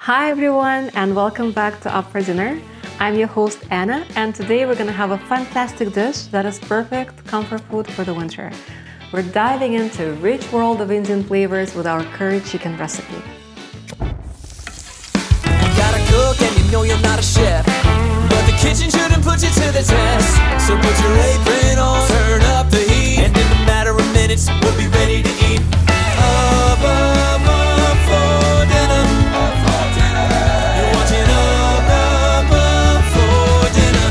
Hi everyone and welcome back to Up for Dinner. I'm your host Anna and today we're gonna have a fantastic dish that is perfect comfort food for the winter. We're diving into a rich world of Indian flavors with our curry chicken recipe. You gotta cook and you know you're not a chef, but the kitchen shouldn't put you to the test. So put your apron on, turn up the heat, and in a matter of minutes we'll be ready to eat. Up for dinner. You're watching up for dinner.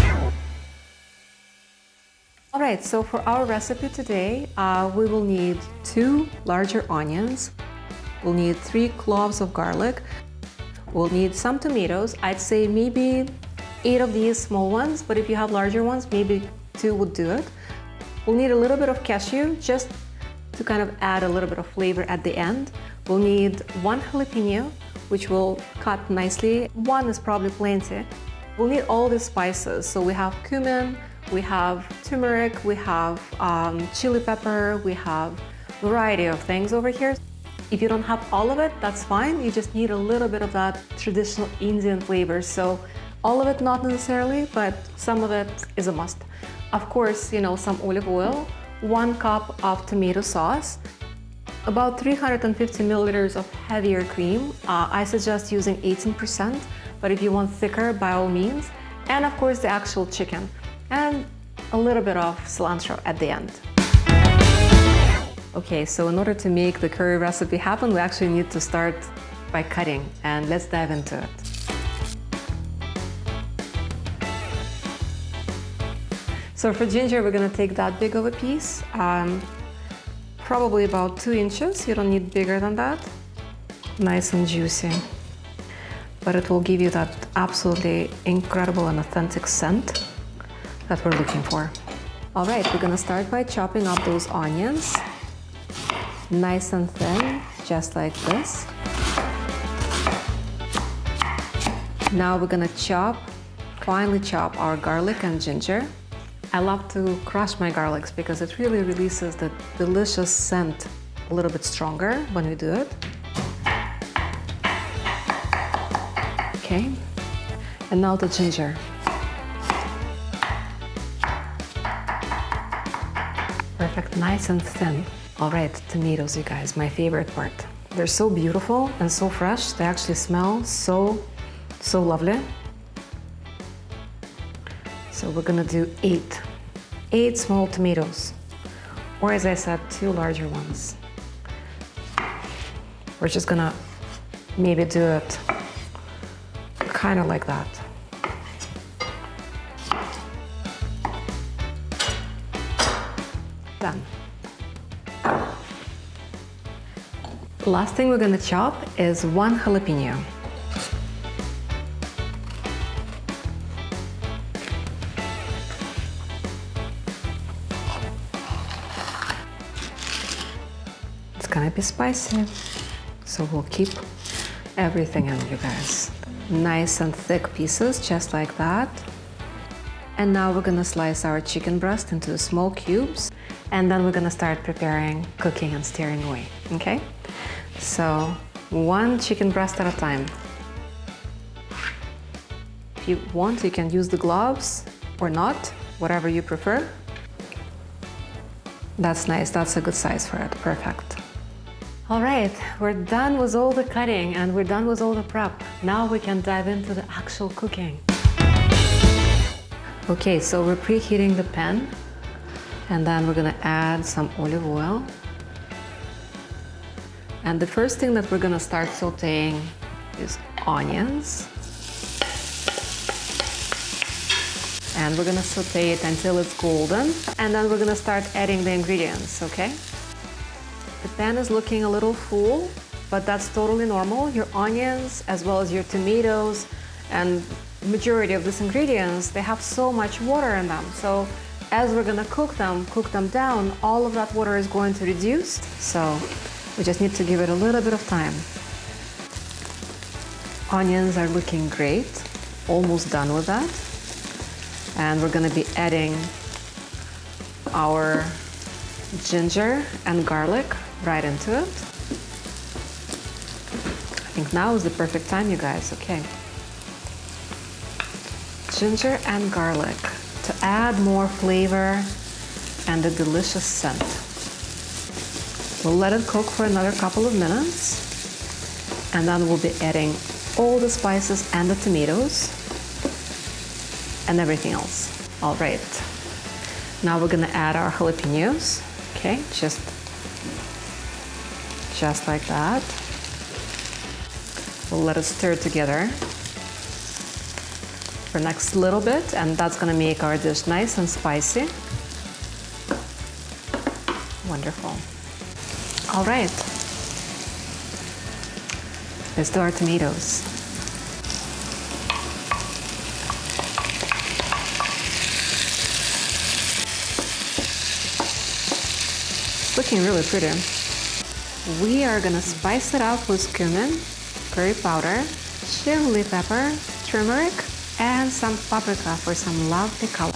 Alright, so for our recipe today, we will need 2 larger onions, we'll need 3 cloves of garlic, we'll need some tomatoes. I'd say maybe 8 of these small ones, but if you have larger ones, maybe 2 would do it. We'll need a little bit of cashew just to kind of add a little bit of flavor at the end. We'll need 1 jalapeno, which will cut nicely. 1 is probably plenty. We'll need all the spices. So we have cumin, we have turmeric, we have chili pepper, we have a variety of things over here. If you don't have all of it, that's fine. You just need a little bit of that traditional Indian flavor. So all of it, not necessarily, but some of it is a must. Of course, some olive oil, 1 cup of tomato sauce, about 350 milliliters of heavier cream. I suggest using 18%, but if you want thicker, by all means. And of course, the actual chicken. And a little bit of cilantro at the end. Okay, so in order to make the curry recipe happen, we actually need to start by cutting, and let's dive into it. So for ginger, we're gonna take that big of a piece, probably about 2 inches. You don't need bigger than that. Nice and juicy. But it will give you that absolutely incredible and authentic scent that we're looking for. All right, we're gonna start by chopping up those onions. Nice and thin, just like this. Now we're gonna finely chop our garlic and ginger. I love to crush my garlics because it really releases the delicious scent a little bit stronger when we do it. Okay, and now the ginger. Perfect, nice and thin. All right, tomatoes, you guys, my favorite part. They're so beautiful and so fresh. They actually smell so lovely. So we're gonna do 8 small tomatoes, or as I said, 2 larger ones. We're just gonna maybe do it kind of like that. Done. The last thing we're gonna chop is 1 jalapeno. It's gonna be spicy, so we'll keep everything in, you guys. Nice and thick pieces, just like that. And now we're gonna slice our chicken breast into small cubes, and then we're gonna start preparing, cooking and stirring away, okay? So 1 chicken breast at a time. If you want, you can use the gloves or not, whatever you prefer. That's nice, that's a good size for it, perfect. All right, we're done with all the cutting and we're done with all the prep. Now we can dive into the actual cooking. Okay, so we're preheating the pan, and then we're gonna add some olive oil. And the first thing that we're gonna start sautéing is onions. And we're gonna saute it until it's golden. And then we're gonna start adding the ingredients, okay? The pan is looking a little full, but that's totally normal. Your onions, as well as your tomatoes, and majority of these ingredients, they have so much water in them. So as we're gonna cook them down, all of that water is going to reduce. So we just need to give it a little bit of time. Onions are looking great, almost done with that. And we're gonna be adding our ginger and garlic right into it. I think now is the perfect time, you guys. Okay. Ginger and garlic to add more flavor and a delicious scent. We'll let it cook for another couple of minutes, and then we'll be adding all the spices and the tomatoes and everything else. All right. Now we're gonna add our jalapenos. Okay, just like that. We'll let it stir together for next little bit, and that's gonna make our dish nice and spicy. Wonderful. All right. Let's do our tomatoes. It's looking really pretty. We are gonna spice it up with cumin, curry powder, chili pepper, turmeric, and some paprika for some lovely color.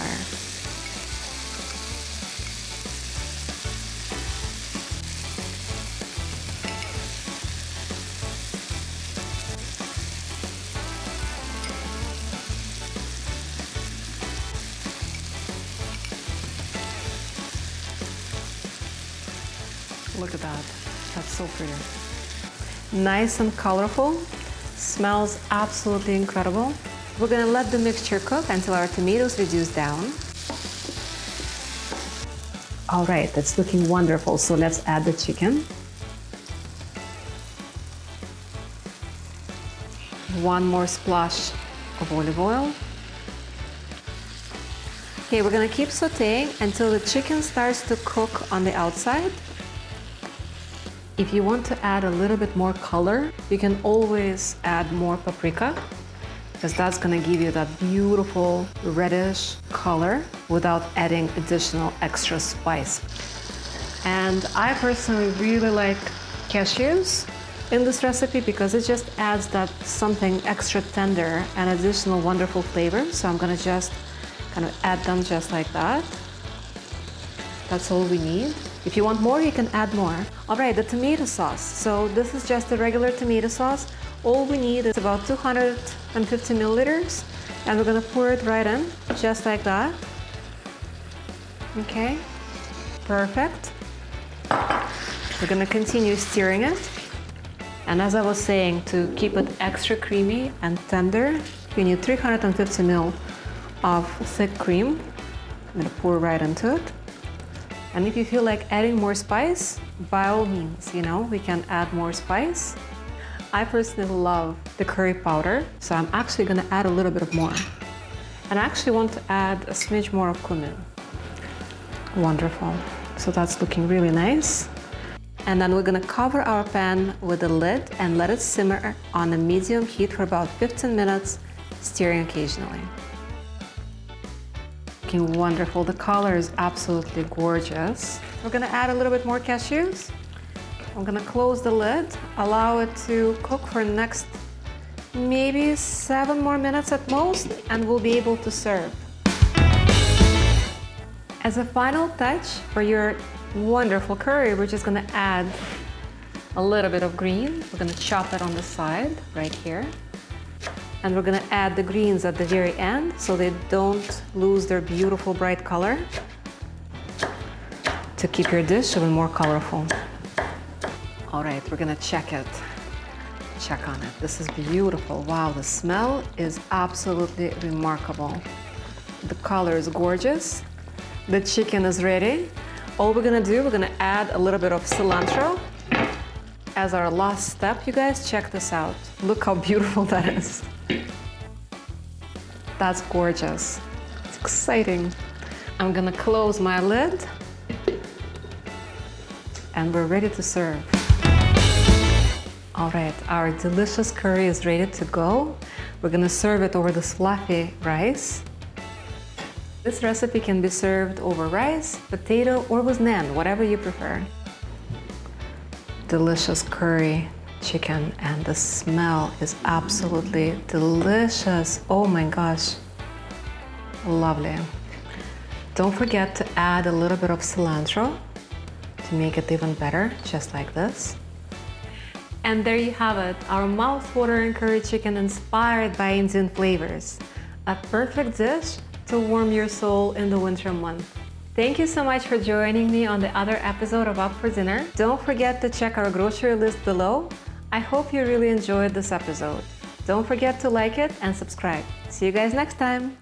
Look at that. That's so pretty. Nice and colorful. Smells absolutely incredible. We're gonna let the mixture cook until our tomatoes reduce down. All right, that's looking wonderful. So let's add the chicken. One more splash of olive oil. Okay, we're gonna keep sauteing until the chicken starts to cook on the outside. If you want to add a little bit more color, you can always add more paprika, because that's gonna give you that beautiful reddish color without adding additional extra spice. And I personally really like cashews in this recipe because it just adds that something extra tender and additional wonderful flavor. So I'm gonna just kind of add them just like that. That's all we need. If you want more, you can add more. All right, the tomato sauce. So this is just a regular tomato sauce. All we need is about 250 milliliters, and we're gonna pour it right in, just like that. Okay, perfect. We're gonna continue stirring it. And as I was saying, to keep it extra creamy and tender, you need 350 ml of thick cream. I'm gonna pour right into it. And if you feel like adding more spice, by all means, we can add more spice. I personally love the curry powder, so I'm actually gonna add a little bit more. And I actually want to add a smidge more of cumin. Wonderful. So that's looking really nice. And then we're gonna cover our pan with a lid and let it simmer on a medium heat for about 15 minutes, stirring occasionally. Looking wonderful. The color is absolutely gorgeous. We're gonna add a little bit more cashews. I'm gonna close the lid, allow it to cook for the next maybe 7 more minutes at most, and we'll be able to serve. As a final touch for your wonderful curry, we're just gonna add a little bit of green. We're gonna chop it on the side right here. And we're gonna add the greens at the very end so they don't lose their beautiful bright color, to keep your dish even more colorful. All right, we're gonna check it. Check on it. This is beautiful. Wow, the smell is absolutely remarkable. The color is gorgeous. The chicken is ready. All we're gonna do, we're gonna add a little bit of cilantro as our last step. You guys, check this out. Look how beautiful that is. That's gorgeous. It's exciting. I'm gonna close my lid and we're ready to serve. All right, our delicious curry is ready to go. We're gonna serve it over this fluffy rice. This recipe can be served over rice, potato, or with naan, whatever you prefer. Delicious curry chicken, and the smell is absolutely delicious. Oh my gosh, lovely. Don't forget to add a little bit of cilantro to make it even better, just like this. And there you have it, our mouth-watering curry chicken inspired by Indian flavors. A perfect dish to warm your soul in the winter month. Thank you so much for joining me on the other episode of Up for Dinner. Don't forget to check our grocery list below. I hope you really enjoyed this episode. Don't forget to like it and subscribe. See you guys next time.